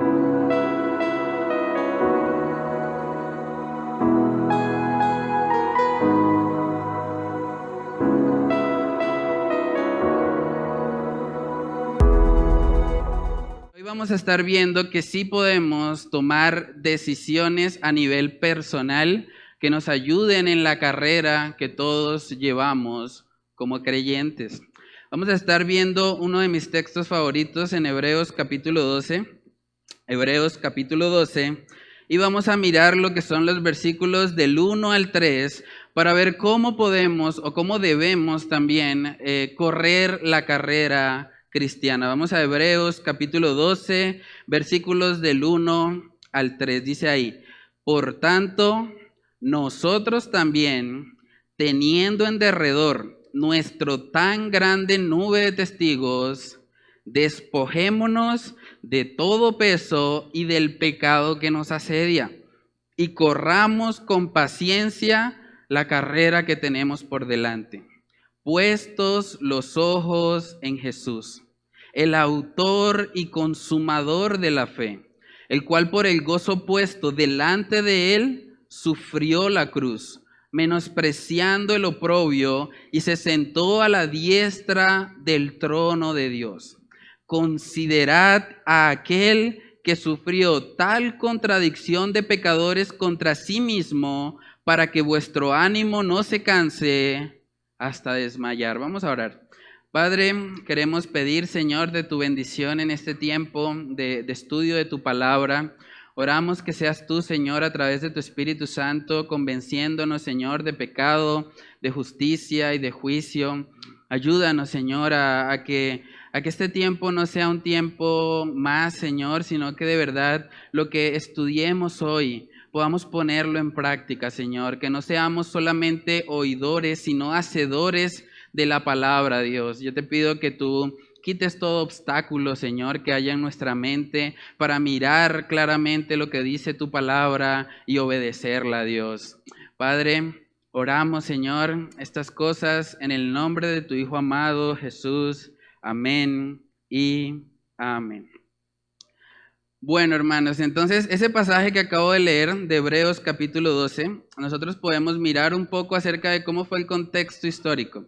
Hoy vamos a estar viendo que sí podemos tomar decisiones a nivel personal que nos ayuden en la carrera que todos llevamos como creyentes. Vamos a estar viendo uno de mis textos favoritos en Hebreos capítulo 12. Hebreos capítulo 12. Y vamos a mirar lo que son los versículos del 1 al 3 para ver cómo podemos o cómo debemos también correr la carrera cristiana. Vamos a Hebreos capítulo 12, versículos del 1 al 3. Dice ahí: por tanto, nosotros también, teniendo en derredor nuestro tan grande nube de testigos, despojémonos de todo peso y del pecado que nos asedia, y corramos con paciencia la carrera que tenemos por delante, puestos los ojos en Jesús, el autor y consumador de la fe, el cual por el gozo puesto delante de él sufrió la cruz, menospreciando el oprobio, y se sentó a la diestra del trono de Dios. Considerad a aquel que sufrió tal contradicción de pecadores contra sí mismo, para que vuestro ánimo no se canse hasta desmayar. Vamos a orar. Padre, queremos pedir, Señor, de tu bendición en este tiempo de estudio de tu palabra. Oramos que seas tú, Señor, a través de tu Espíritu Santo, convenciéndonos, Señor, de pecado, de justicia y de juicio. Ayúdanos, Señor, a que este tiempo no sea un tiempo más, Señor, sino que de verdad lo que estudiemos hoy podamos ponerlo en práctica, Señor. Que no seamos solamente oidores, sino hacedores de la palabra, Dios. Yo te pido que tú quites todo obstáculo, Señor, que haya en nuestra mente para mirar claramente lo que dice tu palabra y obedecerla, Dios. Padre, oramos, Señor, estas cosas en el nombre de tu Hijo amado, Jesús. Amén y amén. Bueno, hermanos, entonces ese pasaje que acabo de leer de Hebreos capítulo 12, nosotros podemos mirar un poco acerca de cómo fue el contexto histórico.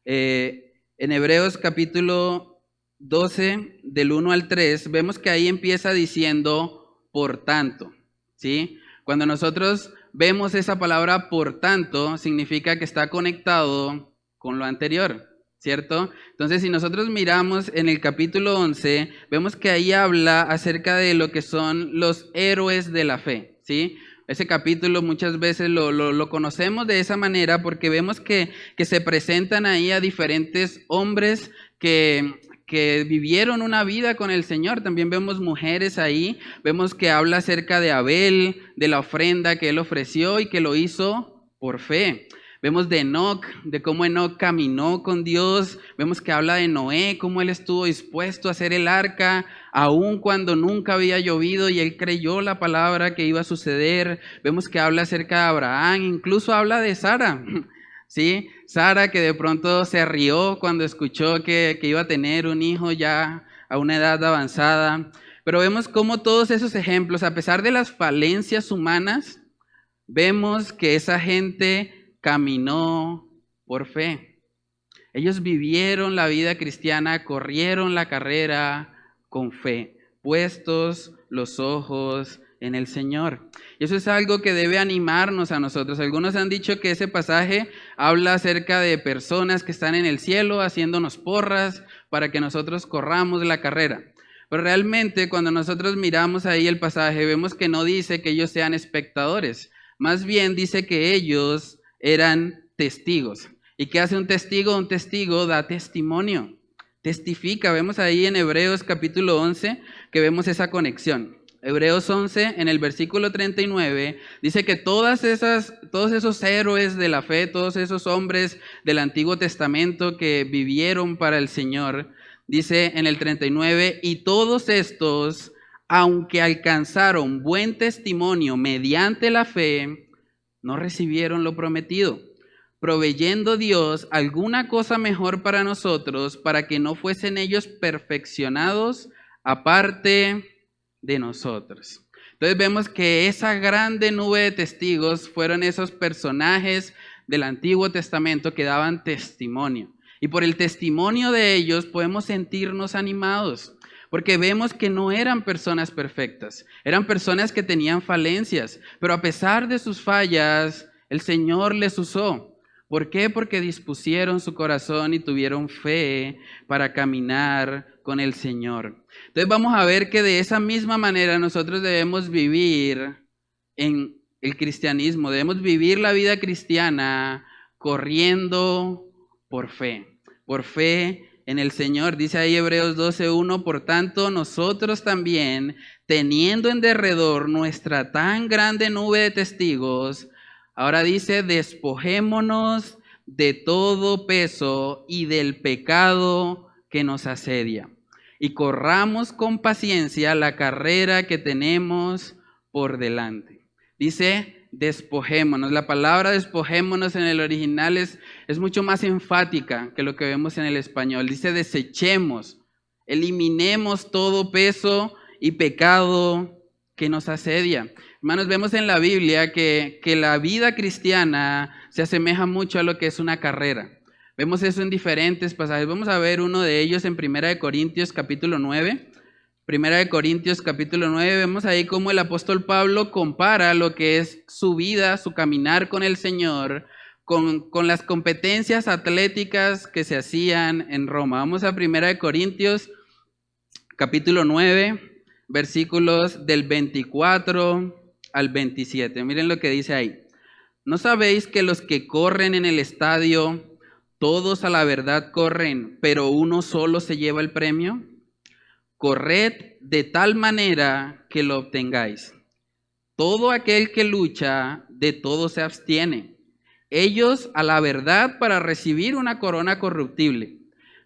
En Hebreos capítulo 12, del 1 al 3, vemos que ahí empieza diciendo por tanto, ¿sí? Cuando nosotros vemos esa palabra por tanto, significa que está conectado con lo anterior, ¿cierto? Entonces, si nosotros miramos en el capítulo 11, vemos que ahí habla acerca de lo que son los héroes de la fe, ¿sí? Ese capítulo muchas veces lo conocemos de esa manera porque vemos que se presentan ahí a diferentes hombres que vivieron una vida con el Señor. También vemos mujeres ahí, vemos que habla acerca de Abel, de la ofrenda que él ofreció y que lo hizo por fe. Vemos de Enoc, de cómo Enoc caminó con Dios. Vemos que habla de Noé, cómo él estuvo dispuesto a hacer el arca, aun cuando nunca había llovido y él creyó la palabra que iba a suceder. Vemos que habla acerca de Abraham, incluso habla de Sara, ¿sí? Sara, que de pronto se rió cuando escuchó que iba a tener un hijo ya a una edad avanzada. Pero vemos cómo todos esos ejemplos, a pesar de las falencias humanas, vemos que esa gente caminó por fe. Ellos vivieron la vida cristiana, corrieron la carrera con fe, puestos los ojos en el Señor. Y eso es algo que debe animarnos a nosotros. Algunos han dicho que ese pasaje habla acerca de personas que están en el cielo haciéndonos porras para que nosotros corramos la carrera. Pero realmente cuando nosotros miramos ahí el pasaje, vemos que no dice que ellos sean espectadores. Más bien dice que ellos eran testigos. ¿Y qué hace un testigo? Un testigo da testimonio, testifica. Vemos ahí en Hebreos capítulo 11 que vemos esa conexión. Hebreos 11, en el versículo 39, dice que todos esos héroes de la fe, todos esos hombres del Antiguo Testamento que vivieron para el Señor, dice en el 39, y todos estos, aunque alcanzaron buen testimonio mediante la fe, no recibieron lo prometido, proveyendo Dios alguna cosa mejor para nosotros, para que no fuesen ellos perfeccionados aparte de nosotros. Entonces vemos que esa grande nube de testigos fueron esos personajes del Antiguo Testamento que daban testimonio. Y por el testimonio de ellos podemos sentirnos animados, porque vemos que no eran personas perfectas, eran personas que tenían falencias, pero a pesar de sus fallas, el Señor les usó. ¿Por qué? Porque dispusieron su corazón y tuvieron fe para caminar con el Señor. Entonces vamos a ver que de esa misma manera nosotros debemos vivir en el cristianismo, debemos vivir la vida cristiana corriendo por fe en el Señor. Dice ahí Hebreos 12:1, por tanto nosotros también, teniendo en derredor nuestra tan grande nube de testigos, ahora dice, despojémonos de todo peso y del pecado que nos asedia, y corramos con paciencia la carrera que tenemos por delante. Dice, despojémonos. La palabra despojémonos en el original es mucho más enfática que lo que vemos en el español. Dice, desechemos, eliminemos todo peso y pecado que nos asedia. Hermanos, vemos en la Biblia que la vida cristiana se asemeja mucho a lo que es una carrera. Vemos eso en diferentes pasajes. Vamos a ver uno de ellos en 1 Corintios capítulo 9. 1 Corintios capítulo 9, vemos ahí cómo el apóstol Pablo compara lo que es su vida, su caminar con el Señor, con las competencias atléticas que se hacían en Roma. Vamos a 1 Corintios capítulo 9, versículos del 24 al 27. Miren lo que dice ahí. ¿No sabéis que los que corren en el estadio, todos a la verdad corren, pero uno solo se lleva el premio? Corred de tal manera que lo obtengáis. Todo aquel que lucha, de todo se abstiene. Ellos a la verdad para recibir una corona corruptible,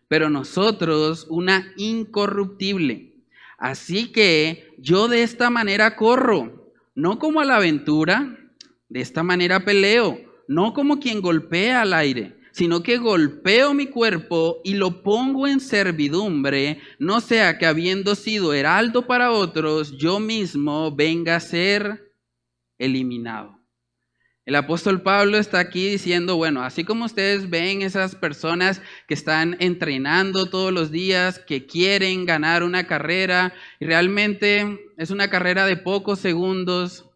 pero nosotros una incorruptible. Así que yo de esta manera corro, no como a la aventura, de esta manera peleo, no como quien golpea al aire, sino que golpeo mi cuerpo y lo pongo en servidumbre, no sea que habiendo sido heraldo para otros, yo mismo venga a ser eliminado. El apóstol Pablo está aquí diciendo, bueno, así como ustedes ven esas personas que están entrenando todos los días, que quieren ganar una carrera, y realmente es una carrera de pocos segundos,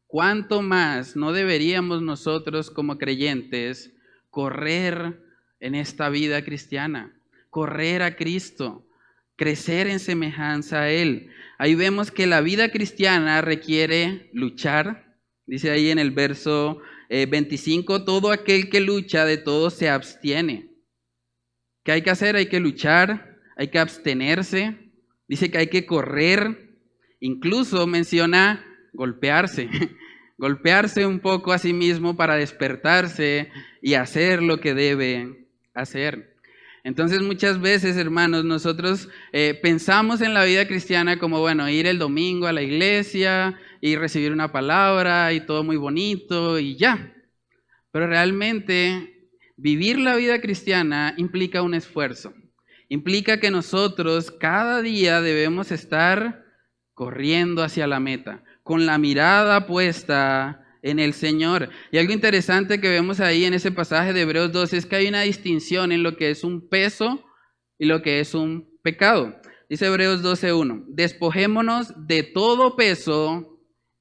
¿cuánto más no deberíamos nosotros como creyentes correr en esta vida cristiana, correr a Cristo, crecer en semejanza a Él? Ahí vemos que la vida cristiana requiere luchar. Dice ahí en el verso 25, todo aquel que lucha de todo se abstiene. ¿Qué hay que hacer? Hay que luchar, hay que abstenerse. Dice que hay que correr, incluso menciona golpearse. Golpearse un poco a sí mismo para despertarse y hacer lo que debe hacer. Entonces muchas veces, hermanos, nosotros pensamos en la vida cristiana como, bueno, ir el domingo a la iglesia y recibir una palabra y todo muy bonito y ya. Pero realmente vivir la vida cristiana implica un esfuerzo. Implica que nosotros cada día debemos estar corriendo hacia la meta, con la mirada puesta en el Señor. Y algo interesante que vemos ahí en ese pasaje de Hebreos 12 es que hay una distinción en lo que es un peso y lo que es un pecado. Dice Hebreos 12:1, despojémonos de todo peso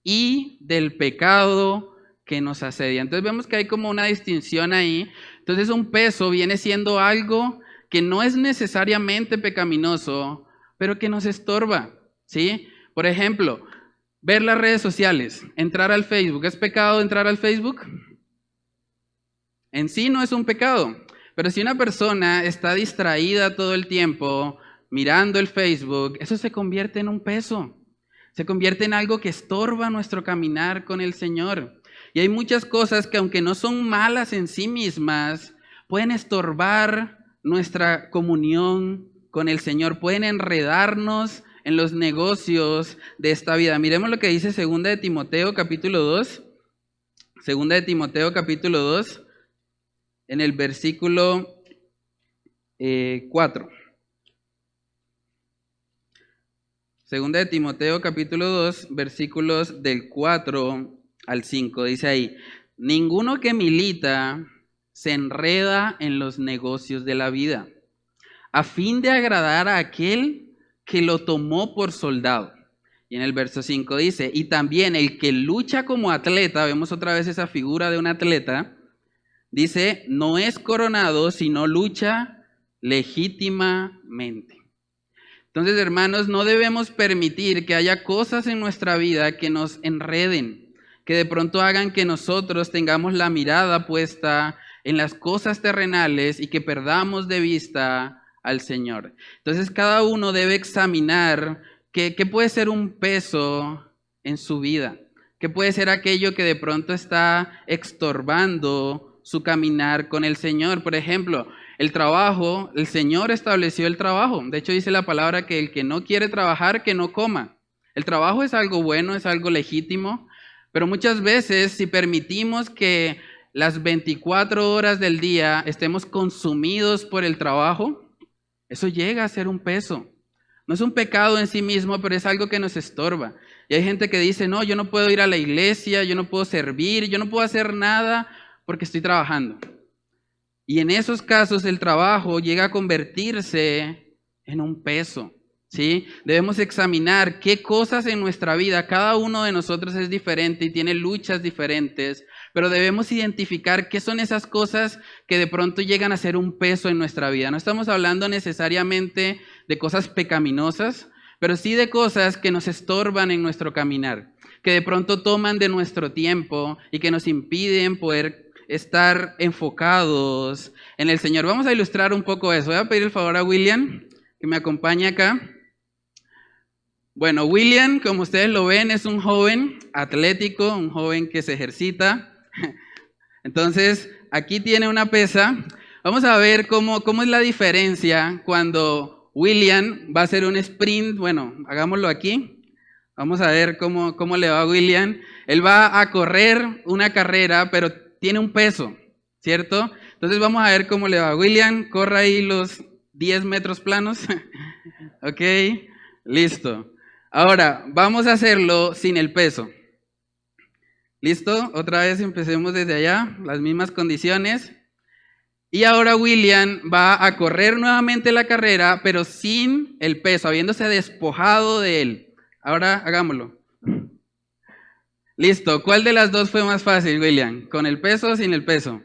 y del pecado que nos asedia. Entonces vemos que hay como una distinción ahí. Entonces un peso viene siendo algo que no es necesariamente pecaminoso, pero que nos estorba, ¿sí? Por ejemplo, ver las redes sociales, entrar al Facebook. ¿Es pecado entrar al Facebook? En sí no es un pecado, pero si una persona está distraída todo el tiempo mirando el Facebook, eso se convierte en un peso, se convierte en algo que estorba nuestro caminar con el Señor. Y hay muchas cosas que aunque no son malas en sí mismas, pueden estorbar nuestra comunión con el Señor, pueden enredarnos en los negocios de esta vida. Miremos lo que dice 2 de Timoteo capítulo 2. 2 de Timoteo capítulo 2, en el versículo 4. Segunda de Timoteo capítulo 2, versículos del 4 al 5. Dice ahí, ninguno que milita se enreda en los negocios de la vida, a fin de agradar a aquel que lo tomó por soldado. Y en el verso 5 dice, y también el que lucha como atleta, vemos otra vez esa figura de un atleta, dice, no es coronado, sino lucha legítimamente. Entonces, hermanos, no debemos permitir que haya cosas en nuestra vida que nos enreden, que de pronto hagan que nosotros tengamos la mirada puesta en las cosas terrenales y que perdamos de vista al Señor. Entonces, cada uno debe examinar qué puede ser un peso en su vida, qué puede ser aquello que de pronto está estorbando su caminar con el Señor. Por ejemplo, el trabajo, el Señor estableció el trabajo. De hecho, dice la palabra que el que no quiere trabajar, que no coma. El trabajo es algo bueno, es algo legítimo, pero muchas veces si permitimos que las 24 horas del día estemos consumidos por el trabajo, eso llega a ser un peso. No es un pecado en sí mismo, pero es algo que nos estorba. Y hay gente que dice, no, yo no puedo ir a la iglesia, yo no puedo servir, yo no puedo hacer nada porque estoy trabajando. Y en esos casos el trabajo llega a convertirse en un peso, ¿sí? Debemos examinar qué cosas en nuestra vida, cada uno de nosotros es diferente y tiene luchas diferentes, pero debemos identificar qué son esas cosas que de pronto llegan a ser un peso en nuestra vida. No estamos hablando necesariamente de cosas pecaminosas, pero sí de cosas que nos estorban en nuestro caminar, que de pronto toman de nuestro tiempo y que nos impiden poder estar enfocados en el Señor. Vamos a ilustrar un poco eso. Voy a pedir el favor a William que me acompañe acá. Bueno, William, como ustedes lo ven, es un joven atlético, un joven que se ejercita. Entonces, aquí tiene una pesa. Vamos a ver cómo es la diferencia cuando William va a hacer un sprint. Bueno, hagámoslo aquí. Vamos a ver cómo le va a William. Él va a correr una carrera, pero tiene un peso, ¿cierto? Entonces vamos a ver cómo le va. William, corra ahí los 10 metros planos. Ok, listo. Ahora, vamos a hacerlo sin el peso. ¿Listo? Otra vez empecemos desde allá, las mismas condiciones. Y ahora William va a correr nuevamente la carrera, pero sin el peso, habiéndose despojado de él. Ahora hagámoslo. Listo, ¿cuál de las dos fue más fácil, William? ¿Con el peso o sin el peso?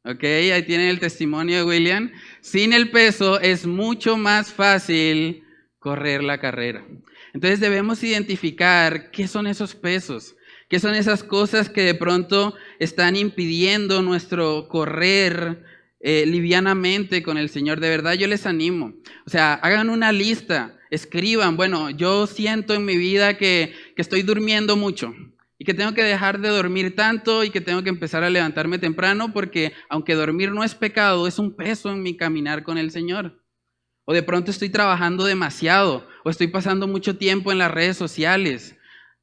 Ok, ahí tienen el testimonio de William. Sin el peso es mucho más fácil correr la carrera. Entonces debemos identificar qué son esos pesos, qué son esas cosas que de pronto están impidiendo nuestro correr livianamente con el Señor. De verdad yo les animo. O sea, hagan una lista. Escriban, bueno, yo siento en mi vida que estoy durmiendo mucho y que tengo que dejar de dormir tanto y que tengo que empezar a levantarme temprano porque aunque dormir no es pecado, es un peso en mi caminar con el Señor. O de pronto estoy trabajando demasiado o estoy pasando mucho tiempo en las redes sociales.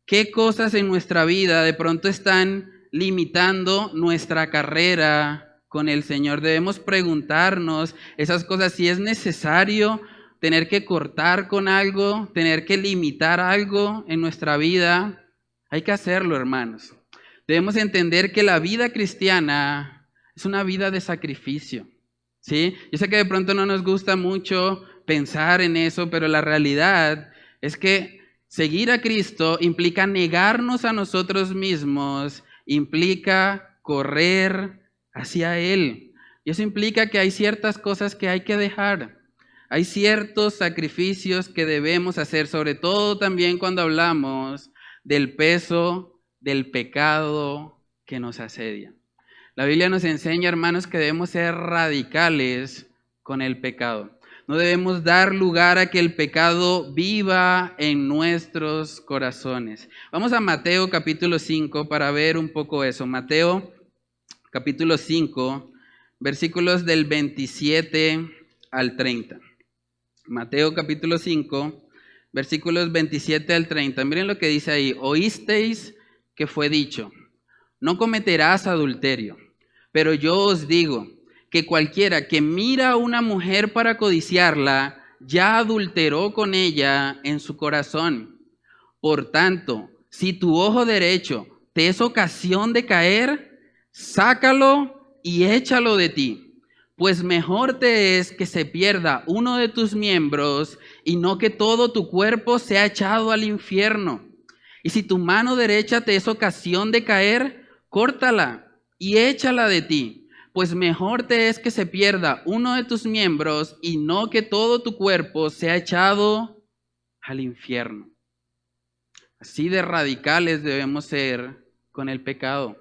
¿Qué cosas en nuestra vida de pronto están limitando nuestra carrera con el Señor? Debemos preguntarnos esas cosas, si es necesario tener que cortar con algo, tener que limitar algo en nuestra vida, hay que hacerlo, hermanos. Debemos entender que la vida cristiana es una vida de sacrificio, ¿sí? Yo sé que de pronto no nos gusta mucho pensar en eso, pero la realidad es que seguir a Cristo implica negarnos a nosotros mismos, implica correr hacia Él. Y eso implica que hay ciertas cosas que hay que dejar. Hay ciertos sacrificios que debemos hacer, sobre todo también cuando hablamos del peso del pecado que nos asedia. La Biblia nos enseña, hermanos, que debemos ser radicales con el pecado. No debemos dar lugar a que el pecado viva en nuestros corazones. Vamos a Mateo capítulo 5 para ver un poco eso. Mateo capítulo 5, versículos del 27 al 30. Mateo capítulo 5, versículos 27 al 30. Miren lo que dice ahí. Oísteis que fue dicho, no cometerás adulterio. Pero yo os digo que cualquiera que mira a una mujer para codiciarla, ya adulteró con ella en su corazón. Por tanto, si tu ojo derecho te es ocasión de caer, sácalo y échalo de ti, pues mejor te es que se pierda uno de tus miembros y no que todo tu cuerpo sea echado al infierno. Y si tu mano derecha te es ocasión de caer, córtala y échala de ti, pues mejor te es que se pierda uno de tus miembros y no que todo tu cuerpo sea echado al infierno. Así de radicales debemos ser con el pecado.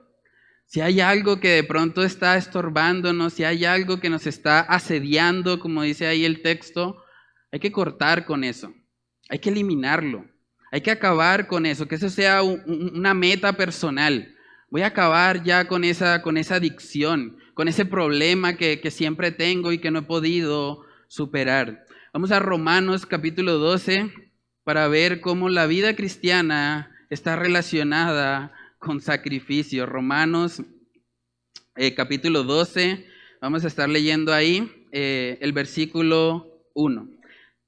Si hay algo que de pronto está estorbándonos, si hay algo que nos está asediando, como dice ahí el texto, hay que cortar con eso, hay que eliminarlo, hay que acabar con eso, que eso sea una meta personal. Voy a acabar ya con esa adicción, con ese problema que siempre tengo y que no he podido superar. Vamos a Romanos capítulo 12 para ver cómo la vida cristiana está relacionada con sacrificio. Romanos capítulo 12, vamos a estar leyendo ahí el versículo 1.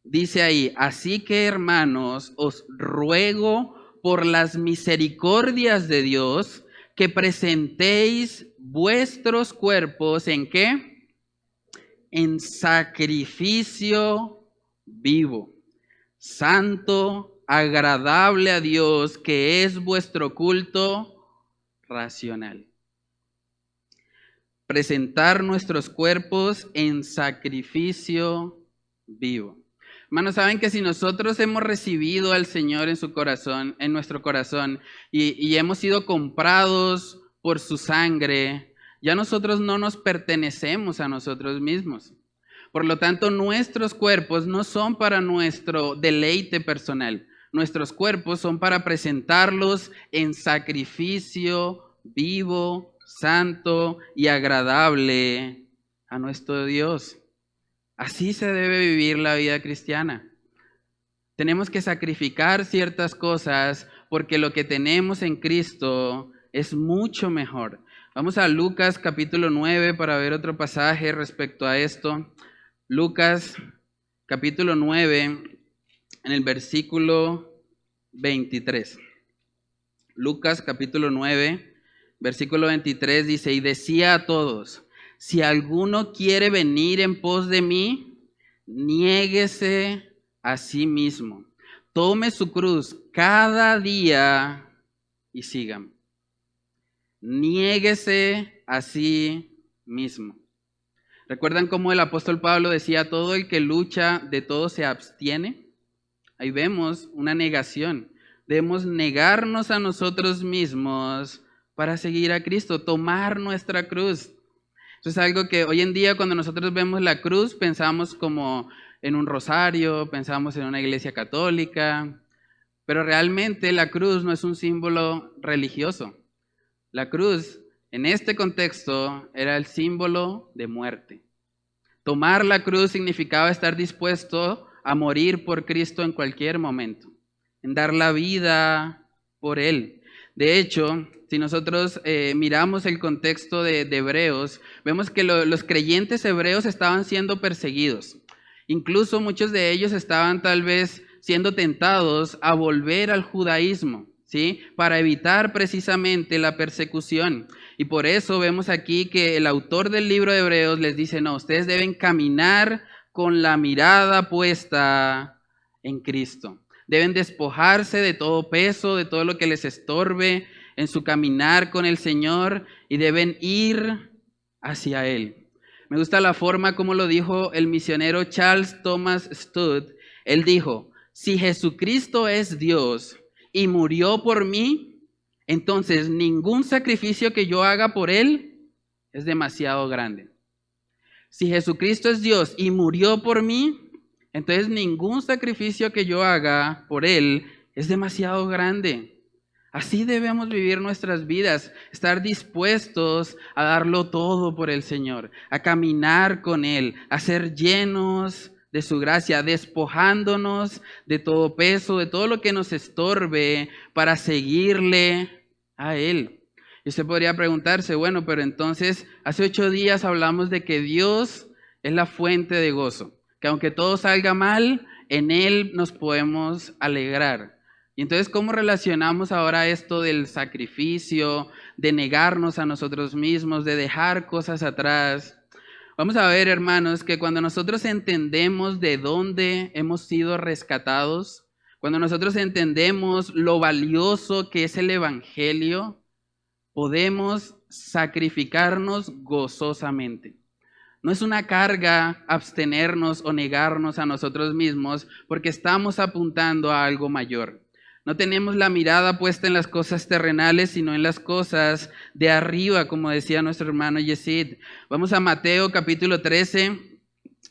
Dice ahí: así que, hermanos, os ruego por las misericordias de Dios que presentéis vuestros cuerpos ¿en qué? En sacrificio vivo, santo, agradable a Dios, que es vuestro culto racional. Presentar nuestros cuerpos en sacrificio vivo. Hermanos, saben que si nosotros hemos recibido al Señor en su corazón, en nuestro corazón, y hemos sido comprados por su sangre, ya nosotros no nos pertenecemos a nosotros mismos. Por lo tanto, nuestros cuerpos no son para nuestro deleite personal. Nuestros cuerpos son para presentarlos en sacrificio vivo, santo y agradable a nuestro Dios. Así se debe vivir la vida cristiana. Tenemos que sacrificar ciertas cosas porque lo que tenemos en Cristo es mucho mejor. Vamos a Lucas capítulo 9 para ver otro pasaje respecto a esto. Lucas capítulo 9 en el versículo 23. Lucas capítulo 9, versículo 23 dice: y decía a todos: si alguno quiere venir en pos de mí, niéguese a sí mismo, tome su cruz cada día y sígame. Niéguese a sí mismo. ¿Recuerdan cómo el apóstol Pablo decía: todo el que lucha de todo se abstiene? Ahí vemos una negación. Debemos negarnos a nosotros mismos para seguir a Cristo, tomar nuestra cruz. Eso es algo que hoy en día cuando nosotros vemos la cruz pensamos como en un rosario, pensamos en una iglesia católica, pero realmente la cruz no es un símbolo religioso. La cruz en este contexto era el símbolo de muerte. Tomar la cruz significaba estar dispuesto a morir por Cristo en cualquier momento, en dar la vida por Él. De hecho, si nosotros miramos el contexto de Hebreos, vemos que los creyentes hebreos estaban siendo perseguidos. Incluso muchos de ellos estaban tal vez siendo tentados a volver al judaísmo, ¿sí? Para evitar precisamente la persecución. Y por eso vemos aquí que el autor del libro de Hebreos les dice: no, ustedes deben caminar con la mirada puesta en Cristo. Deben despojarse de todo peso, de todo lo que les estorbe en su caminar con el Señor y deben ir hacia Él. Me gusta la forma como lo dijo el misionero Charles Thomas Studd. Él dijo: si Jesucristo es Dios y murió por mí, entonces ningún sacrificio que yo haga por Él es demasiado grande. Si Jesucristo es Dios y murió por mí, entonces ningún sacrificio que yo haga por Él es demasiado grande. Así debemos vivir nuestras vidas, estar dispuestos a darlo todo por el Señor, a caminar con Él, a ser llenos de su gracia, despojándonos de todo peso, de todo lo que nos estorbe para seguirle a Él. Y usted podría preguntarse: bueno, pero entonces hace 8 días hablamos de que Dios es la fuente de gozo. que aunque todo salga mal, en Él nos podemos alegrar. Y entonces, ¿cómo relacionamos ahora esto del sacrificio, de negarnos a nosotros mismos, de dejar cosas atrás? Vamos a ver, hermanos, que cuando nosotros entendemos de dónde hemos sido rescatados, cuando nosotros entendemos lo valioso que es el Evangelio, podemos sacrificarnos gozosamente. No es una carga abstenernos o negarnos a nosotros mismos porque estamos apuntando a algo mayor. No tenemos la mirada puesta en las cosas terrenales, sino en las cosas de arriba, como decía nuestro hermano Yesid. Vamos a Mateo capítulo 13.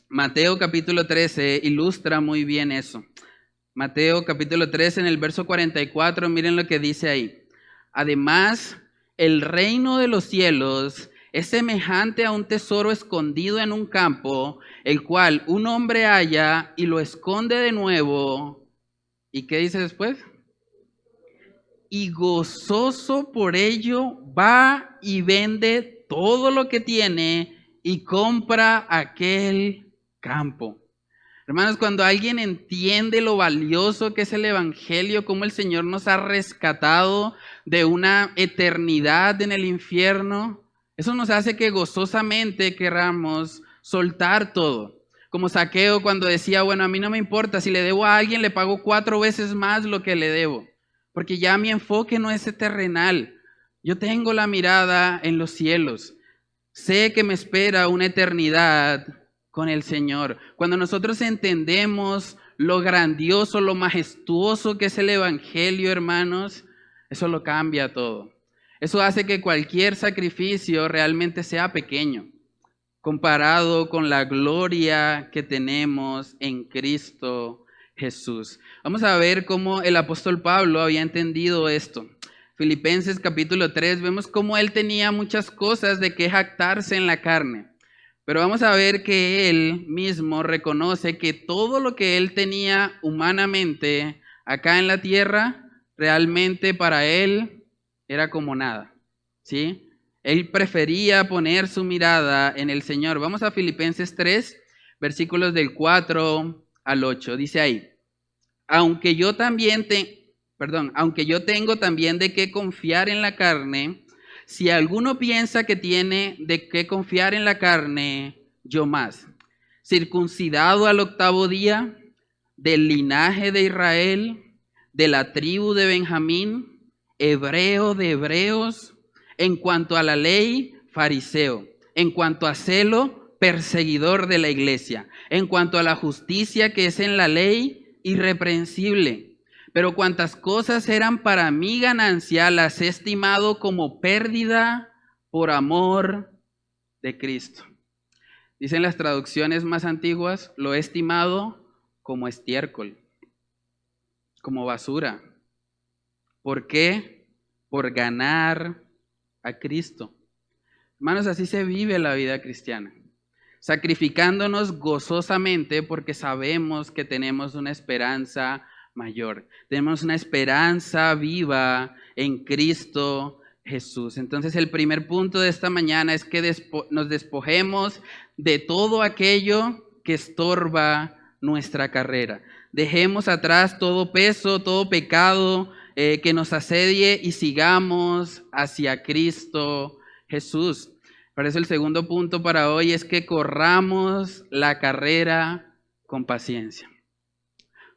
Mateo capítulo 13 ilustra muy bien eso. Mateo capítulo 13 en el verso 44, miren lo que dice ahí. Además, el reino de los cielos es semejante a un tesoro escondido en un campo, el cual un hombre halla y lo esconde de nuevo. ¿Y qué dice después? Y gozoso por ello va y vende todo lo que tiene y compra aquel campo. Hermanos, cuando alguien entiende lo valioso que es el Evangelio, cómo el Señor nos ha rescatado de una eternidad en el infierno, eso nos hace que gozosamente queramos soltar todo. Como Zaqueo cuando decía, bueno, a mí no me importa, si le debo a alguien le pago 4 veces más lo que le debo. Porque ya mi enfoque no es terrenal. Yo tengo la mirada en los cielos. Sé que me espera una eternidad con el Señor. Cuando nosotros entendemos lo grandioso, lo majestuoso que es el Evangelio, hermanos, eso lo cambia todo. Eso hace que cualquier sacrificio realmente sea pequeño, comparado con la gloria que tenemos en Cristo Jesús. Vamos a ver cómo el apóstol Pablo había entendido esto. Filipenses capítulo 3, vemos cómo él tenía muchas cosas de que jactarse en la carne. Pero vamos a ver que él mismo reconoce que todo lo que él tenía humanamente acá en la tierra, realmente para él era como nada, ¿sí? Él prefería poner su mirada en el Señor. Vamos a Filipenses 3, versículos del 4 al 8. Dice ahí, aunque yo tengo también de qué confiar en la carne, si alguno piensa que tiene de qué confiar en la carne, yo más. Circuncidado al 8º día, del linaje de Israel, de la tribu de Benjamín, hebreo de hebreos, en cuanto a la ley, fariseo, en cuanto a celo, perseguidor de la iglesia, en cuanto a la justicia que es en la ley, irreprensible. Pero cuantas cosas eran para mí ganancia, las he estimado como pérdida por amor de Cristo. Dicen las traducciones más antiguas, lo he estimado como estiércol, como basura. ¿Por qué? Por ganar a Cristo. Hermanos, así se vive la vida cristiana. Sacrificándonos gozosamente porque sabemos que tenemos una esperanza mayor. Tenemos una esperanza viva en Cristo Jesús. Entonces el primer punto de esta mañana es que nos despojemos de todo aquello que estorba nuestra carrera. Dejemos atrás todo peso, todo pecado que nos asedie y sigamos hacia Cristo Jesús. Por eso el segundo punto para hoy es que corramos la carrera con paciencia.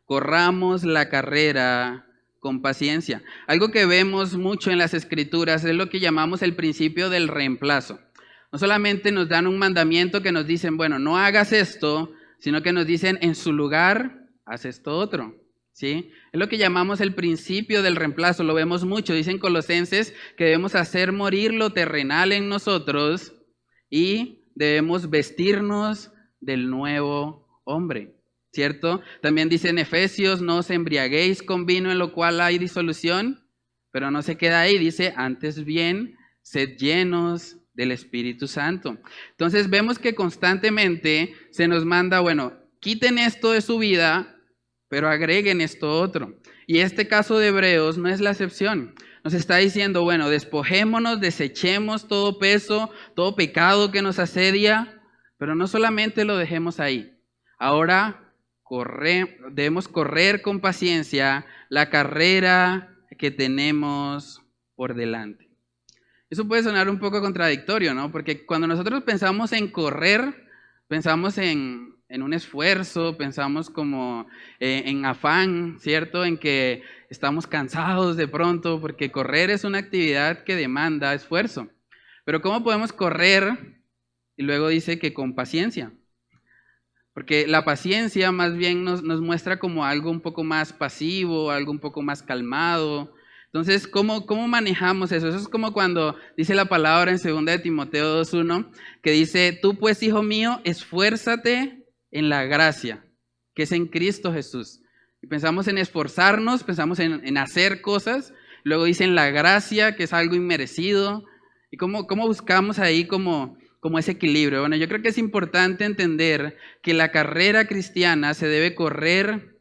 Corramos la carrera con paciencia. Algo que vemos mucho en las Escrituras es lo que llamamos el principio del reemplazo. No solamente nos dan un mandamiento que nos dicen, bueno, no hagas esto, sino que nos dicen, en su lugar, haz esto otro. ¿Sí? Es lo que llamamos el principio del reemplazo, lo vemos mucho. Dicen Colosenses que debemos hacer morir lo terrenal en nosotros y debemos vestirnos del nuevo hombre, ¿cierto? También dice en Efesios, no os embriaguéis con vino en lo cual hay disolución, pero no se queda ahí, dice, antes bien, sed llenos del Espíritu Santo. Entonces vemos que constantemente se nos manda, bueno, quiten esto de su vida, pero agreguen esto otro. Y este caso de Hebreos no es la excepción. Nos está diciendo, bueno, despojémonos, desechemos todo peso, todo pecado que nos asedia, pero no solamente lo dejemos ahí. Ahora debemos correr con paciencia la carrera que tenemos por delante. Eso puede sonar un poco contradictorio, ¿no? Porque cuando nosotros pensamos en correr, pensamos en un esfuerzo, pensamos como en afán, ¿cierto? En que estamos cansados de pronto, porque correr es una actividad que demanda esfuerzo. Pero ¿cómo podemos correr? Y luego dice que con paciencia. Porque la paciencia más bien nos muestra como algo un poco más pasivo, algo un poco más calmado. Entonces, ¿cómo manejamos eso? Eso es como cuando dice la palabra en 2 de Timoteo 2:1, que dice, tú pues, hijo mío, esfuérzate en la gracia, que es en Cristo Jesús. Y pensamos en esforzarnos, pensamos en hacer cosas, luego dice en la gracia, que es algo inmerecido. ¿Y cómo buscamos ahí como ese equilibrio? Bueno, yo creo que es importante entender que la carrera cristiana se debe correr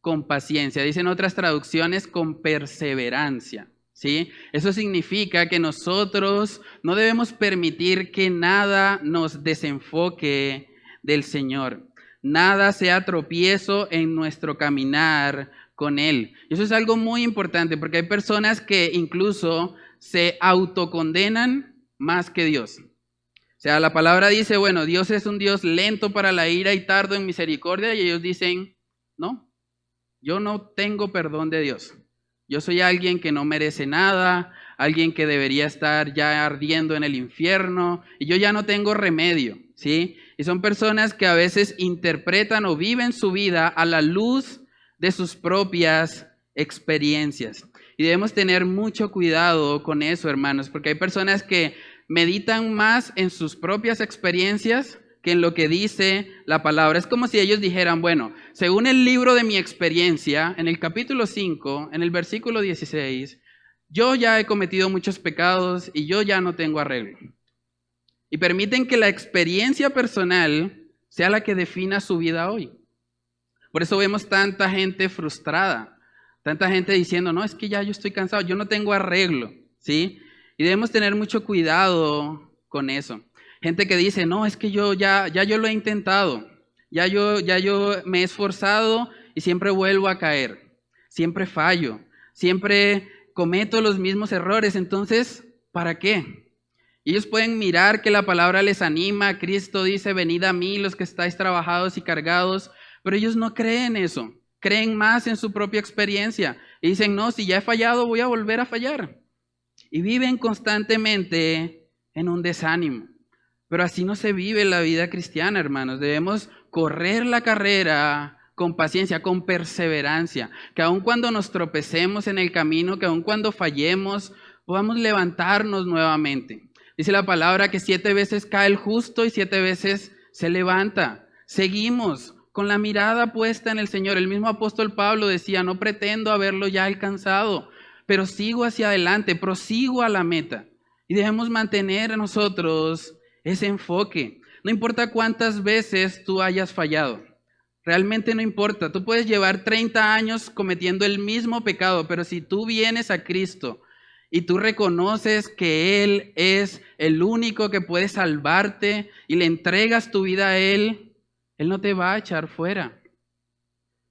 con paciencia. Dicen otras traducciones, con perseverancia, ¿sí? Eso significa que nosotros no debemos permitir que nada nos desenfoque del Señor. Nada sea tropiezo en nuestro caminar con Él. Y eso es algo muy importante porque hay personas que incluso se autocondenan más que Dios. O sea, la palabra dice, bueno, Dios es un Dios lento para la ira y tardo en misericordia, y ellos dicen, no, yo no tengo perdón de Dios. Yo soy alguien que no merece nada, alguien que debería estar ya ardiendo en el infierno, y yo ya no tengo remedio, ¿sí? Y son personas que a veces interpretan o viven su vida a la luz de sus propias experiencias. Y debemos tener mucho cuidado con eso, hermanos, porque hay personas que meditan más en sus propias experiencias que en lo que dice la palabra. Es como si ellos dijeran, bueno, según el libro de mi experiencia, en el capítulo 5, en el versículo 16, yo ya he cometido muchos pecados y yo ya no tengo arreglo. Y permiten que la experiencia personal sea la que defina su vida hoy. Por eso vemos tanta gente frustrada, tanta gente diciendo, no, es que ya yo estoy cansado, yo no tengo arreglo, ¿sí? Y debemos tener mucho cuidado con eso. Gente que dice, no, es que yo lo he intentado, ya yo me he esforzado y siempre vuelvo a caer, siempre fallo, siempre cometo los mismos errores, entonces, ¿para qué? Y ellos pueden mirar que la palabra les anima, Cristo dice, venid a mí los que estáis trabajados y cargados, pero ellos no creen eso, creen más en su propia experiencia y dicen, no, si ya he fallado, voy a volver a fallar. Y viven constantemente en un desánimo. Pero así no se vive la vida cristiana, hermanos. Debemos correr la carrera con paciencia, con perseverancia. Que aun cuando nos tropecemos en el camino, que aun cuando fallemos, podamos levantarnos nuevamente. Dice la palabra que 7 veces cae el justo y 7 veces se levanta. Seguimos con la mirada puesta en el Señor. El mismo apóstol Pablo decía, no pretendo haberlo ya alcanzado, pero sigo hacia adelante, prosigo a la meta. Y debemos mantener a nosotros ese enfoque. No importa cuántas veces tú hayas fallado. Realmente no importa. Tú puedes llevar 30 años cometiendo el mismo pecado, pero si tú vienes a Cristo y tú reconoces que Él es el único que puede salvarte y le entregas tu vida a Él, Él no te va a echar fuera.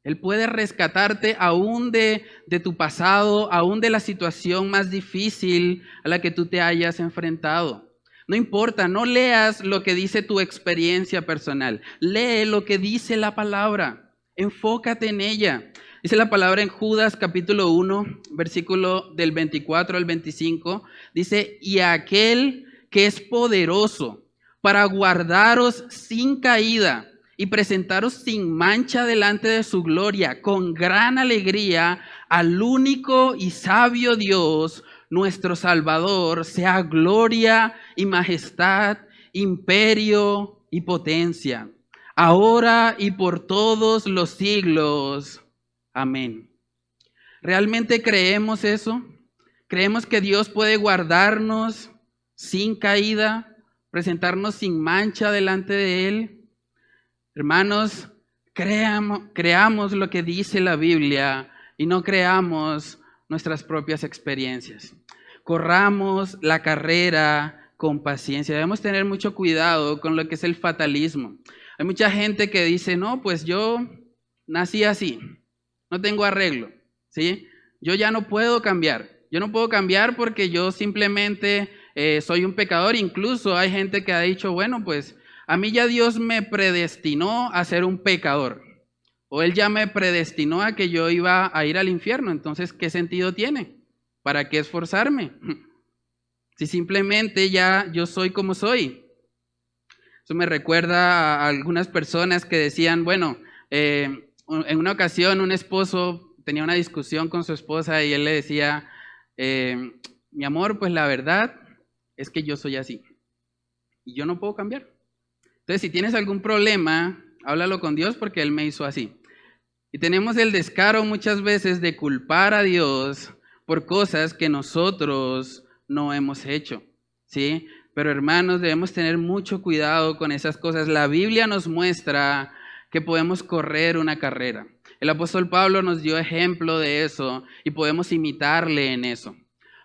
Él puede rescatarte aún de tu pasado, aún de la situación más difícil a la que tú te hayas enfrentado. No importa, no leas lo que dice tu experiencia personal. Lee lo que dice la palabra. Enfócate en ella. Dice la palabra en Judas capítulo 1, versículo del 24 al 25. Dice, y aquel que es poderoso para guardaros sin caída y presentaros sin mancha delante de su gloria, con gran alegría, al único y sabio Dios, nuestro Salvador, sea gloria y majestad, imperio y potencia, ahora y por todos los siglos. Amén. ¿Realmente creemos eso? ¿Creemos que Dios puede guardarnos sin caída, presentarnos sin mancha delante de Él? Hermanos, creamos lo que dice la Biblia y no creamos nuestras propias experiencias. Corramos la carrera con paciencia. Debemos tener mucho cuidado con lo que es el fatalismo. Hay mucha gente que dice, no, pues yo nací así, no tengo arreglo, ¿sí? Yo ya no puedo cambiar. Yo no puedo cambiar porque yo simplemente soy un pecador. Incluso hay gente que ha dicho, bueno, pues a mí ya Dios me predestinó a ser un pecador. O Él ya me predestinó a que yo iba a ir al infierno. Entonces, ¿qué sentido tiene? ¿Para qué esforzarme? Si simplemente ya yo soy como soy. Eso me recuerda a algunas personas que decían, bueno, en una ocasión un esposo tenía una discusión con su esposa y él le decía, mi amor, pues la verdad es que yo soy así y yo no puedo cambiar. Entonces, si tienes algún problema, háblalo con Dios porque Él me hizo así. Y tenemos el descaro muchas veces de culpar a Dios por cosas que nosotros no hemos hecho, ¿sí? Pero hermanos, debemos tener mucho cuidado con esas cosas. La Biblia nos muestra que podemos correr una carrera. El apóstol Pablo nos dio ejemplo de eso y podemos imitarle en eso.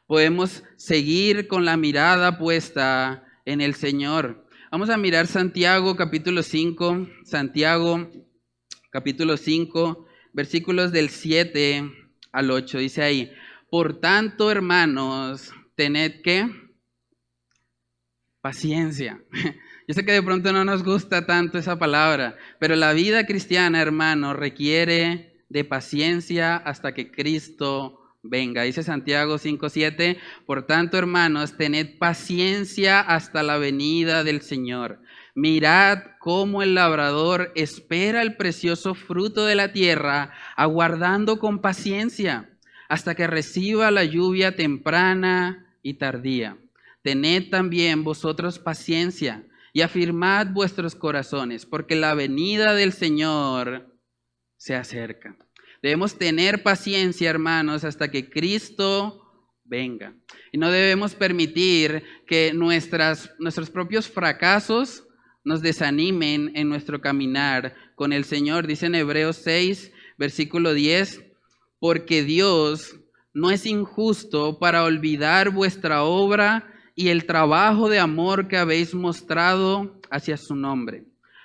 Podemos seguir con la mirada puesta en el Señor. Vamos a mirar Santiago capítulo 5, Santiago capítulo 5, versículos del 7 al 8. Dice ahí, por tanto, hermanos, tened ¿qué? Paciencia. Yo sé que de pronto no nos gusta tanto esa palabra, pero la vida cristiana, hermano, requiere de paciencia hasta que Cristo venga. Dice Santiago 5:7, por tanto, hermanos, tened paciencia hasta la venida del Señor. Mirad cómo el labrador espera el precioso fruto de la tierra, aguardando con paciencia hasta que reciba la lluvia temprana y tardía. Tened también vosotros paciencia y afirmad vuestros corazones, porque la venida del Señor se acerca. Debemos tener paciencia, hermanos, hasta que Cristo venga. Y no debemos permitir que nuestros propios fracasos nos desanimen en nuestro caminar con el Señor. Dice en Hebreos 6, versículo 10, porque Dios no es injusto para olvidar vuestra obra y el trabajo de amor que habéis mostrado hacia su nombre,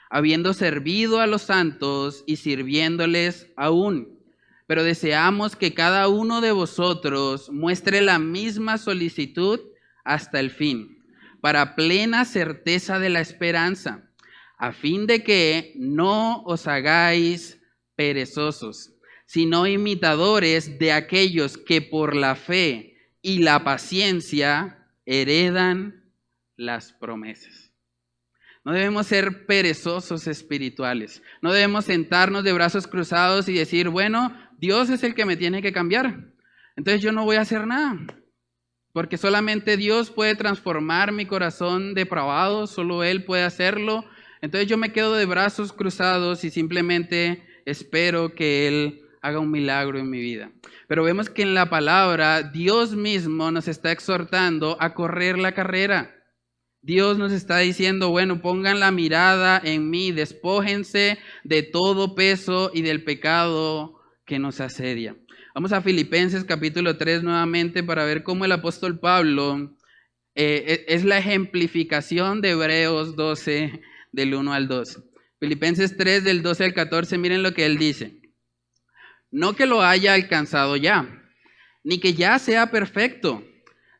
habiendo servido a los santos y sirviéndoles aún. Pero deseamos que cada uno de vosotros muestre la misma solicitud hasta el fin, para plena certeza de la esperanza, a fin de que no os hagáis perezosos, sino imitadores de aquellos que por la fe y la paciencia heredan las promesas. No debemos ser perezosos espirituales. No debemos sentarnos de brazos cruzados y decir, bueno, Dios es el que me tiene que cambiar. Entonces yo no voy a hacer nada. Porque solamente Dios puede transformar mi corazón depravado, solo Él puede hacerlo. Entonces yo me quedo de brazos cruzados y simplemente espero que Él haga un milagro en mi vida. Pero vemos que en la palabra Dios mismo nos está exhortando a correr la carrera. Dios nos está diciendo, bueno, pongan la mirada en mí, despójense de todo peso y del pecado que nos asedia. Vamos a Filipenses capítulo 3 nuevamente para ver cómo el apóstol Pablo es la ejemplificación de Hebreos 12 del 1 al 2. Filipenses 3 del 12 al 14, miren lo que él dice. No que lo haya alcanzado ya, ni que ya sea perfecto,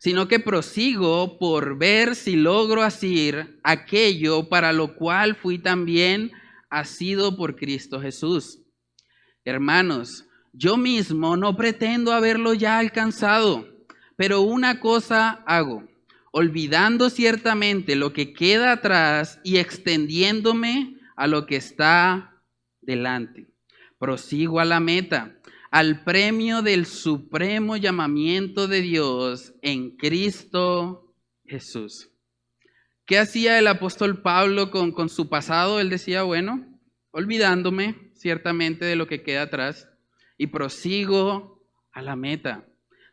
sino que prosigo por ver si logro asir aquello para lo cual fui también asido por Cristo Jesús. Hermanos, yo mismo no pretendo haberlo ya alcanzado, pero una cosa hago, olvidando ciertamente lo que queda atrás y extendiéndome a lo que está delante. Prosigo a la meta, al premio del supremo llamamiento de Dios en Cristo Jesús. ¿Qué hacía el apóstol Pablo con su pasado? Él decía, bueno, olvidándome ciertamente de lo que queda atrás y prosigo a la meta.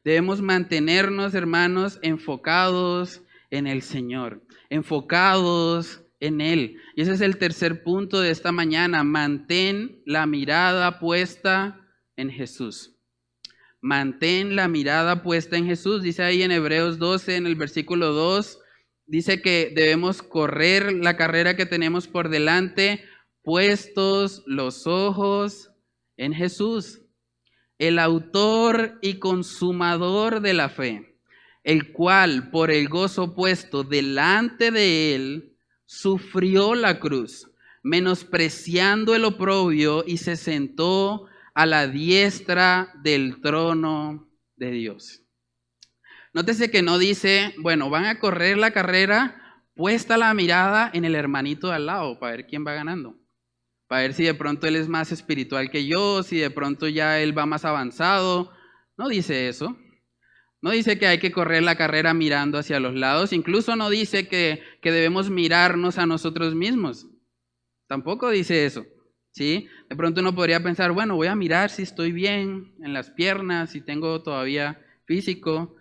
Debemos mantenernos, hermanos, enfocados en el Señor, enfocados en Él. Y ese es el tercer punto de esta mañana. Mantén la mirada puesta en Jesús. Mantén la mirada puesta en Jesús. Dice ahí en Hebreos 12, en el versículo 2, dice que debemos correr la carrera que tenemos por delante puestos los ojos en Jesús, el autor y consumador de la fe, el cual por el gozo puesto delante de él sufrió la cruz, menospreciando el oprobio, y se sentó a la diestra del trono de Dios. Nótese que no dice, bueno, van a correr la carrera, puesta la mirada en el hermanito de al lado para ver quién va ganando. Para ver si de pronto él es más espiritual que yo, si de pronto ya él va más avanzado. No dice eso. No dice que hay que correr la carrera mirando hacia los lados. Incluso no dice que debemos mirarnos a nosotros mismos. Tampoco dice eso, ¿sí? De pronto uno podría pensar, bueno, voy a mirar si estoy bien en las piernas, si tengo todavía físico.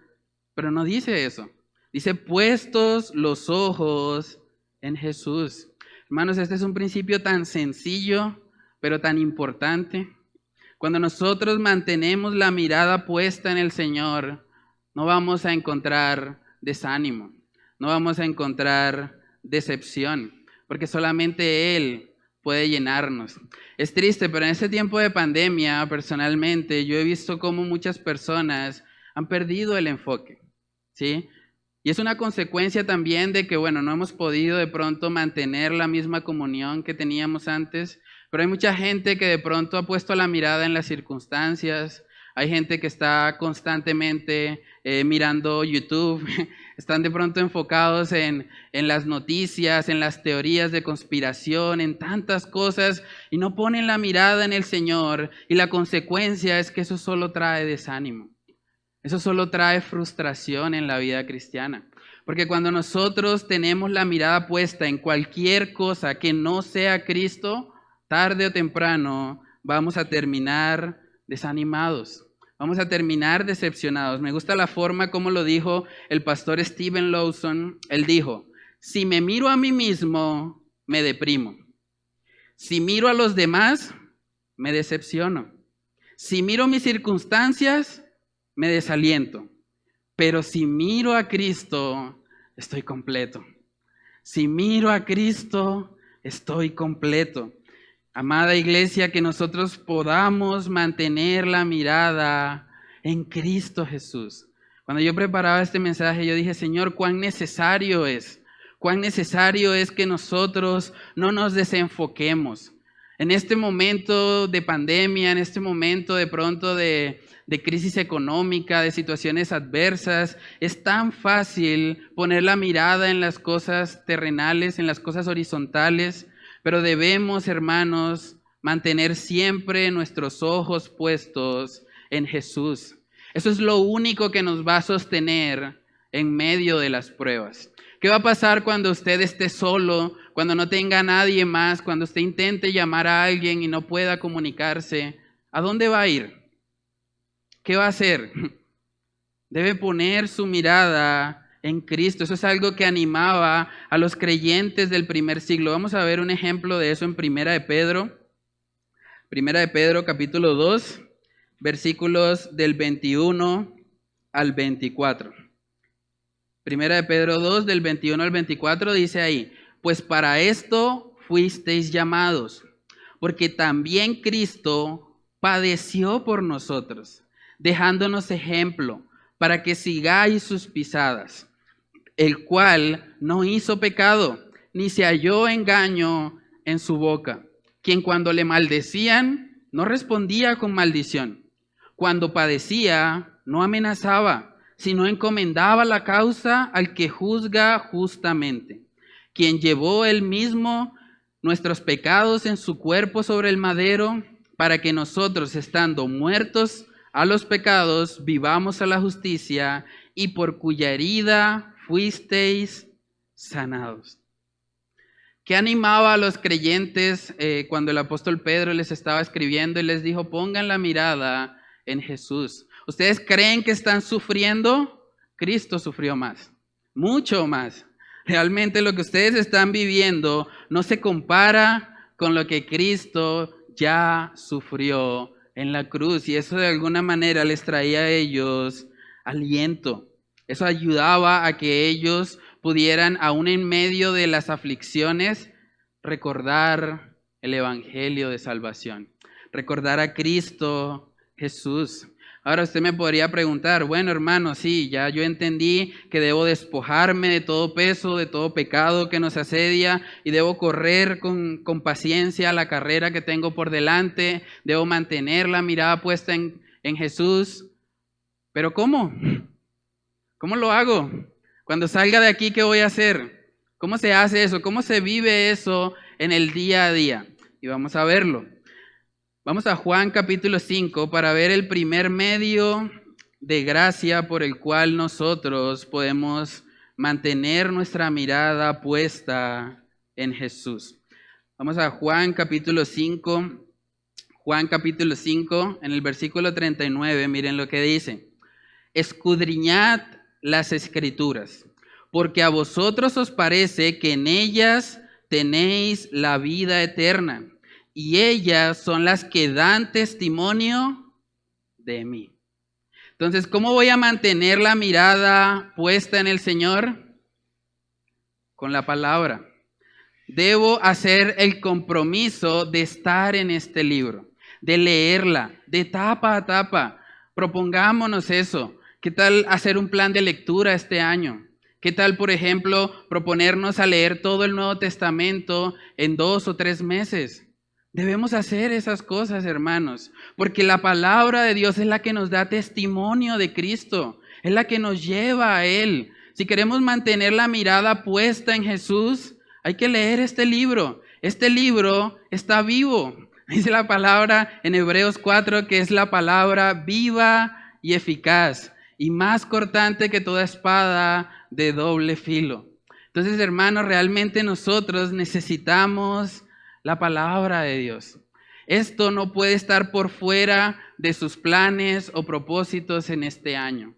Pero no dice eso. Dice, puestos los ojos en Jesús. Hermanos, este es un principio tan sencillo, pero tan importante. Cuando nosotros mantenemos la mirada puesta en el Señor, no vamos a encontrar desánimo, no vamos a encontrar decepción, porque solamente Él puede llenarnos. Es triste, pero en este tiempo de pandemia, personalmente, yo he visto cómo muchas personas han perdido el enfoque, ¿sí? Y es una consecuencia también de que, bueno, no hemos podido de pronto mantener la misma comunión que teníamos antes, pero hay mucha gente que de pronto ha puesto la mirada en las circunstancias, hay gente que está constantemente mirando YouTube, están de pronto enfocados en las noticias, en las teorías de conspiración, en tantas cosas, y no ponen la mirada en el Señor, y la consecuencia es que eso solo trae desánimo. Eso solo trae frustración en la vida cristiana. Porque cuando nosotros tenemos la mirada puesta en cualquier cosa que no sea Cristo, tarde o temprano vamos a terminar desanimados. Vamos a terminar decepcionados. Me gusta la forma como lo dijo el pastor Steven Lawson. Él dijo, si me miro a mí mismo, me deprimo. Si miro a los demás, me decepciono. Si miro mis circunstancias, me desaliento, pero si miro a Cristo, estoy completo. Si miro a Cristo, estoy completo. Amada iglesia, que nosotros podamos mantener la mirada en Cristo Jesús. Cuando yo preparaba este mensaje, yo dije, Señor, cuán necesario es que nosotros no nos desenfoquemos. En este momento de pandemia, en este momento de pronto de crisis económica, de situaciones adversas, es tan fácil poner la mirada en las cosas terrenales, en las cosas horizontales, pero debemos, hermanos, mantener siempre nuestros ojos puestos en Jesús. Eso es lo único que nos va a sostener en medio de las pruebas. ¿Qué va a pasar cuando usted esté solo, cuando no tenga a nadie más, cuando usted intente llamar a alguien y no pueda comunicarse? ¿A dónde va a ir? ¿Qué va a hacer? Debe poner su mirada en Cristo. Eso es algo que animaba a los creyentes del primer siglo. Vamos a ver un ejemplo de eso en Primera de Pedro. Primera de Pedro, capítulo 2, versículos del 21 al 24. Primera de Pedro 2, del 21 al 24, dice ahí, pues para esto fuisteis llamados, porque también Cristo padeció por nosotros, dejándonos ejemplo, para que sigáis sus pisadas, el cual no hizo pecado, ni se halló engaño en su boca, quien cuando le maldecían, no respondía con maldición, cuando padecía, no amenazaba, sino encomendaba la causa al que juzga justamente, quien llevó él mismo nuestros pecados en su cuerpo sobre el madero, para que nosotros, estando muertos a los pecados, vivamos a la justicia, y por cuya herida fuisteis sanados. ¿Qué animaba a los creyentes cuando el apóstol Pedro les estaba escribiendo y les dijo, pongan la mirada en Jesús? ¿Ustedes creen que están sufriendo? Cristo sufrió más, mucho más. Realmente lo que ustedes están viviendo no se compara con lo que Cristo ya sufrió en la cruz, y eso de alguna manera les traía a ellos aliento. Eso ayudaba a que ellos pudieran, aún en medio de las aflicciones, recordar el evangelio de salvación. Recordar a Cristo Jesús. Ahora usted me podría preguntar, bueno hermano, sí, ya yo entendí que debo despojarme de todo peso, de todo pecado que nos asedia y debo correr con paciencia la carrera que tengo por delante, debo mantener la mirada puesta en Jesús. ¿Pero cómo? ¿Cómo lo hago? Cuando salga de aquí, ¿qué voy a hacer? ¿Cómo se hace eso? ¿Cómo se vive eso en el día a día? Y vamos a verlo. Vamos a Juan capítulo 5 para ver el primer medio de gracia por el cual nosotros podemos mantener nuestra mirada puesta en Jesús. Vamos a Juan capítulo 5. Juan capítulo 5, en el versículo 39, miren lo que dice. Escudriñad las Escrituras, porque a vosotros os parece que en ellas tenéis la vida eterna, y ellas son las que dan testimonio de mí. Entonces, ¿cómo voy a mantener la mirada puesta en el Señor? Con la palabra. Debo hacer el compromiso de estar en este libro, de leerla, de tapa a tapa. Propongámonos eso. ¿Qué tal hacer un plan de lectura este año? ¿Qué tal, por ejemplo, proponernos a leer todo el Nuevo Testamento en 2 o 3 meses? Debemos hacer esas cosas, hermanos, porque la palabra de Dios es la que nos da testimonio de Cristo, es la que nos lleva a Él. Si queremos mantener la mirada puesta en Jesús, hay que leer este libro. Este libro está vivo. Dice la palabra en Hebreos 4 que es la palabra viva y eficaz y más cortante que toda espada de doble filo. Entonces, hermanos, realmente nosotros necesitamos la palabra de Dios. Esto no puede estar por fuera de sus planes o propósitos en este año.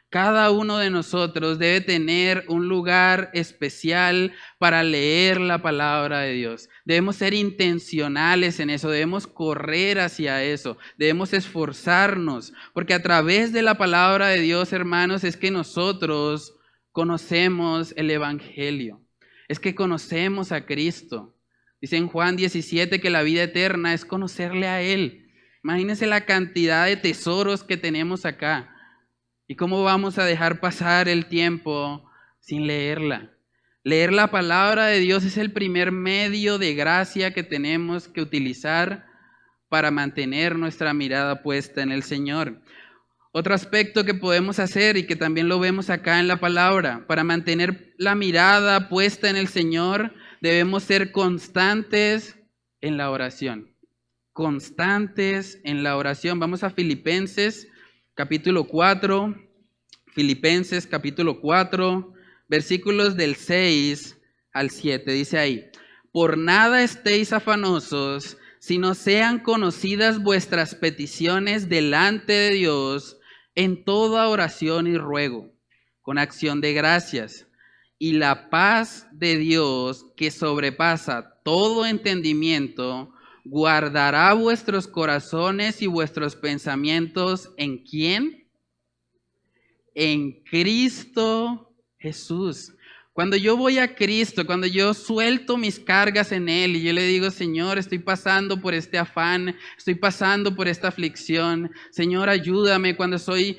Cada uno de nosotros debe tener un lugar especial para leer la palabra de Dios. Debemos ser intencionales en eso, debemos correr hacia eso, debemos esforzarnos, porque a través de la palabra de Dios, hermanos, es que nosotros conocemos el Evangelio, es que conocemos a Cristo. Dice en Juan 17 que la vida eterna es conocerle a Él. Imagínense la cantidad de tesoros que tenemos acá. ¿Y cómo vamos a dejar pasar el tiempo sin leerla? Leer la palabra de Dios es el primer medio de gracia que tenemos que utilizar para mantener nuestra mirada puesta en el Señor. Otro aspecto que podemos hacer y que también lo vemos acá en la palabra, para mantener la mirada puesta en el Señor, debemos ser constantes en la oración. Constantes en la oración. Vamos a Filipenses capítulo 4, Filipenses capítulo 4, versículos del 6 al 7, dice ahí, por nada estéis afanosos, sino sean conocidas vuestras peticiones delante de Dios en toda oración y ruego, con acción de gracias, y la paz de Dios, que sobrepasa todo entendimiento, guardará vuestros corazones y vuestros pensamientos ¿en quién? En Cristo Jesús. Cuando yo voy a Cristo, cuando yo suelto mis cargas en Él y yo le digo, Señor, estoy pasando por este afán, estoy pasando por esta aflicción, Señor, ayúdame cuando soy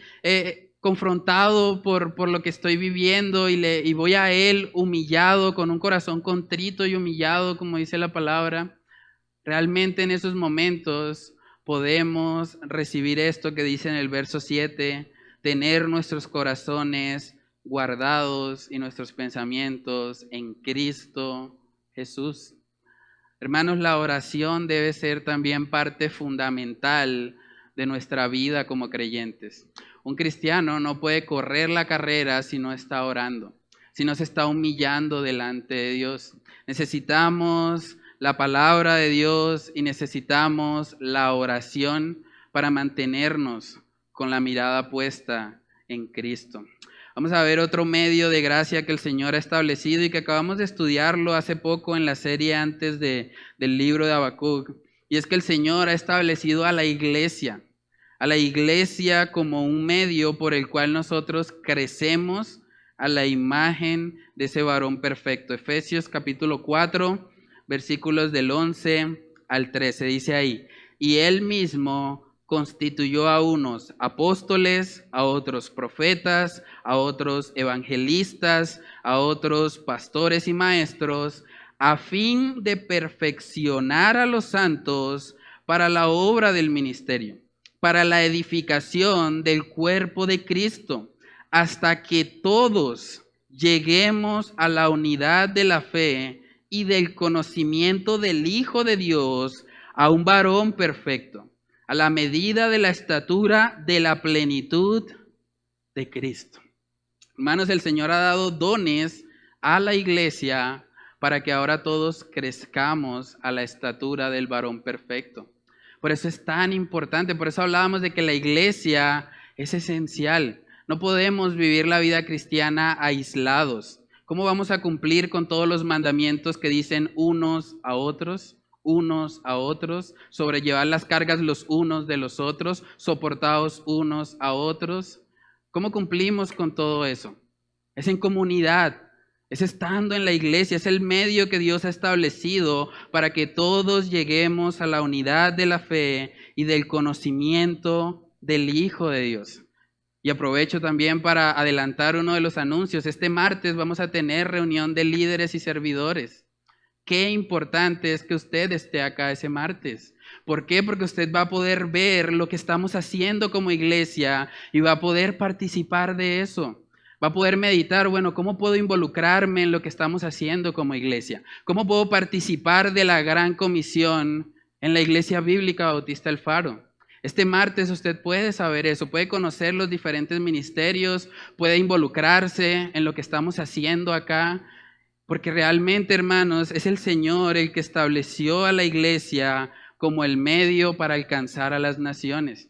confrontado por lo que estoy viviendo y voy a Él humillado, con un corazón contrito y humillado, como dice la palabra. Realmente en esos momentos podemos recibir esto que dice en el verso 7, tener nuestros corazones guardados y nuestros pensamientos en Cristo Jesús. Hermanos, la oración debe ser también parte fundamental de nuestra vida como creyentes. Un cristiano no puede correr la carrera si no está orando, si no se está humillando delante de Dios. Necesitamos la palabra de Dios y necesitamos la oración para mantenernos con la mirada puesta en Cristo. Vamos a ver otro medio de gracia que el Señor ha establecido y que acabamos de estudiarlo hace poco en la serie antes del libro de Habacuc. Y es que el Señor ha establecido a la iglesia como un medio por el cual nosotros crecemos a la imagen de ese varón perfecto. Efesios capítulo 4, versículos del 11 al 13. Dice ahí, y él mismo constituyó a unos apóstoles, a otros profetas, a otros evangelistas, a otros pastores y maestros, a fin de perfeccionar a los santos para la obra del ministerio, para la edificación del cuerpo de Cristo, hasta que todos lleguemos a la unidad de la fe y del conocimiento del Hijo de Dios, a un varón perfecto, a la medida de la estatura de la plenitud de Cristo. Hermanos, el Señor ha dado dones a la iglesia para que ahora todos crezcamos a la estatura del varón perfecto. Por eso es tan importante, por eso hablábamos de que la iglesia es esencial. No podemos vivir la vida cristiana aislados. ¿Cómo vamos a cumplir con todos los mandamientos que dicen unos a otros, sobrellevar las cargas los unos de los otros, soportados unos a otros? ¿Cómo cumplimos con todo eso? Es en comunidad, es estando en la iglesia, es el medio que Dios ha establecido para que todos lleguemos a la unidad de la fe y del conocimiento del Hijo de Dios. Y aprovecho también para adelantar uno de los anuncios. Este martes vamos a tener reunión de líderes y servidores. Qué importante es que usted esté acá ese martes. ¿Por qué? Porque usted va a poder ver lo que estamos haciendo como iglesia y va a poder participar de eso. Va a poder meditar, bueno, ¿cómo puedo involucrarme en lo que estamos haciendo como iglesia? ¿Cómo puedo participar de la gran comisión en la Iglesia Bíblica Bautista El Faro? Este martes usted puede saber eso, puede conocer los diferentes ministerios, puede involucrarse en lo que estamos haciendo acá, porque realmente, hermanos, es el Señor el que estableció a la iglesia como el medio para alcanzar a las naciones.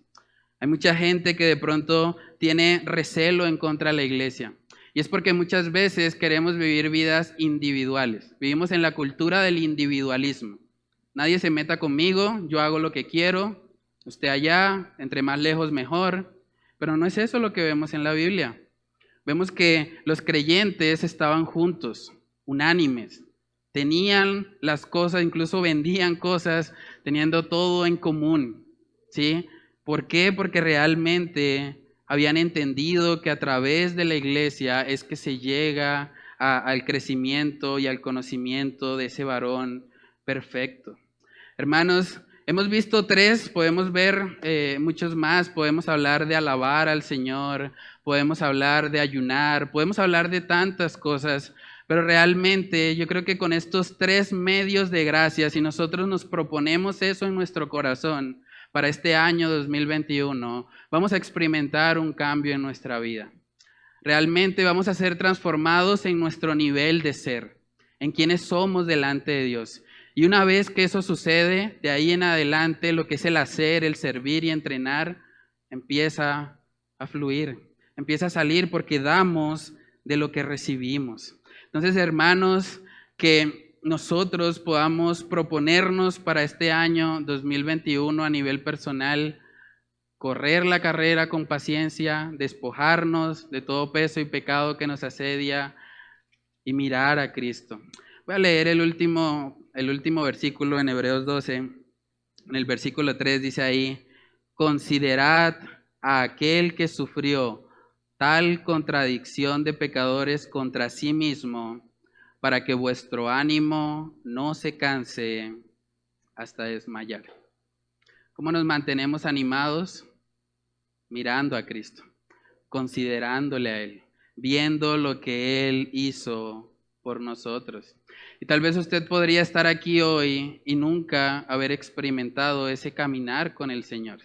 Hay mucha gente que de pronto tiene recelo en contra de la iglesia. Y es porque muchas veces queremos vivir vidas individuales. Vivimos en la cultura del individualismo. Nadie se meta conmigo, yo hago lo que quiero, usted allá, entre más lejos mejor. Pero no es eso lo que vemos en la Biblia. Vemos que los creyentes estaban juntos, unánimes. Tenían las cosas, incluso vendían cosas, teniendo todo en común. ¿Sí? ¿Por qué? Porque realmente habían entendido que a través de la iglesia es que se llega al crecimiento y al conocimiento de ese varón perfecto. Hermanos, hemos visto 3, podemos ver muchos más, podemos hablar de alabar al Señor, podemos hablar de ayunar, podemos hablar de tantas cosas, pero realmente yo creo que con estos 3 medios de gracia, si nosotros nos proponemos eso en nuestro corazón, para este año 2021, vamos a experimentar un cambio en nuestra vida. Realmente vamos a ser transformados en nuestro nivel de ser, en quienes somos delante de Dios. Y una vez que eso sucede, de ahí en adelante, lo que es el hacer, el servir y entrenar, empieza a fluir, empieza a salir porque damos de lo que recibimos. Entonces, hermanos, que nosotros podamos proponernos para este año 2021 a nivel personal, correr la carrera con paciencia, despojarnos de todo peso y pecado que nos asedia y mirar a Cristo. Voy a leer el último versículo en Hebreos 12. En el versículo 3 dice ahí, considerad a aquel que sufrió tal contradicción de pecadores contra sí mismo, para que vuestro ánimo no se canse hasta desmayar. ¿Cómo nos mantenemos animados? Mirando a Cristo, considerándole a Él, viendo lo que Él hizo por nosotros. Y tal vez usted podría estar aquí hoy y nunca haber experimentado ese caminar con el Señor.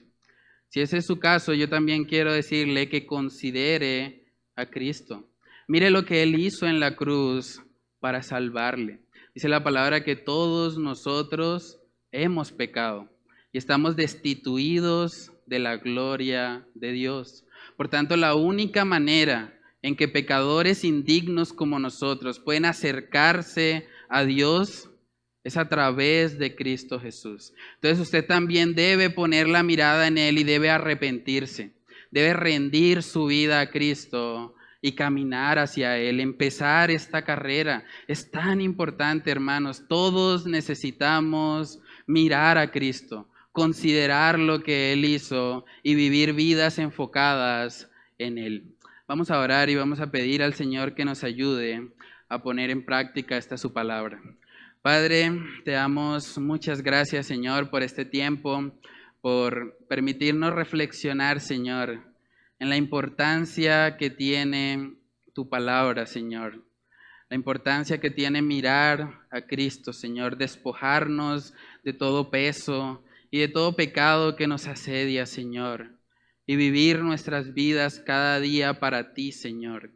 Si ese es su caso, yo también quiero decirle que considere a Cristo. Mire lo que Él hizo en la cruz para salvarle. Dice la palabra que todos nosotros hemos pecado y estamos destituidos de la gloria de Dios. Por tanto, la única manera en que pecadores indignos como nosotros pueden acercarse a Dios es a través de Cristo Jesús. Entonces usted también debe poner la mirada en Él y debe arrepentirse. Debe rendir su vida a Cristo y caminar hacia Él, empezar esta carrera. Es tan importante, hermanos. Todos necesitamos mirar a Cristo, considerar lo que Él hizo y vivir vidas enfocadas en Él. Vamos a orar y vamos a pedir al Señor que nos ayude a poner en práctica esta su palabra. Padre, te damos muchas gracias, Señor, por este tiempo, por permitirnos reflexionar, Señor, en la importancia que tiene tu palabra, Señor. La importancia que tiene mirar a Cristo, Señor, despojarnos de todo peso y de todo pecado que nos asedia, Señor, y vivir nuestras vidas cada día para ti, Señor.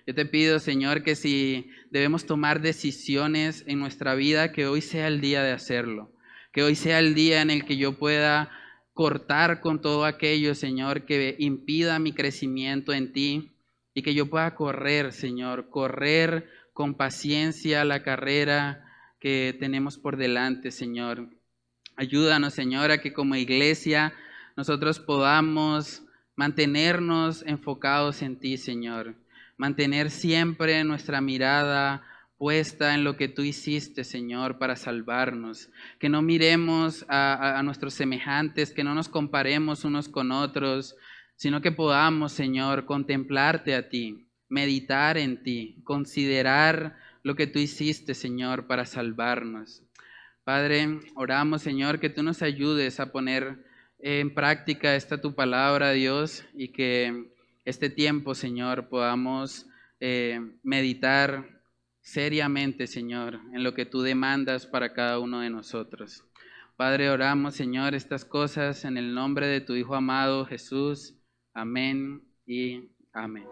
Yo te pido, Señor, que si debemos tomar decisiones en nuestra vida, que hoy sea el día de hacerlo, que hoy sea el día en el que yo pueda cortar con todo aquello, Señor, que impida mi crecimiento en ti y que yo pueda correr, Señor, correr con paciencia la carrera que tenemos por delante, Señor. Ayúdanos, Señor, a que como iglesia nosotros podamos mantenernos enfocados en ti, Señor. Mantener siempre nuestra mirada puesta en lo que tú hiciste, Señor, para salvarnos. Que no miremos a nuestros semejantes, que no nos comparemos unos con otros, sino que podamos, Señor, contemplarte a ti, meditar en ti, considerar lo que tú hiciste, Señor, para salvarnos. Padre, oramos, Señor, que tú nos ayudes a poner en práctica esta tu palabra, Dios, y que este tiempo, Señor, podamos meditar seriamente, Señor, en lo que tú demandas para cada uno de nosotros. Padre, oramos, Señor, estas cosas en el nombre de tu Hijo amado, Jesús. Amén y amén.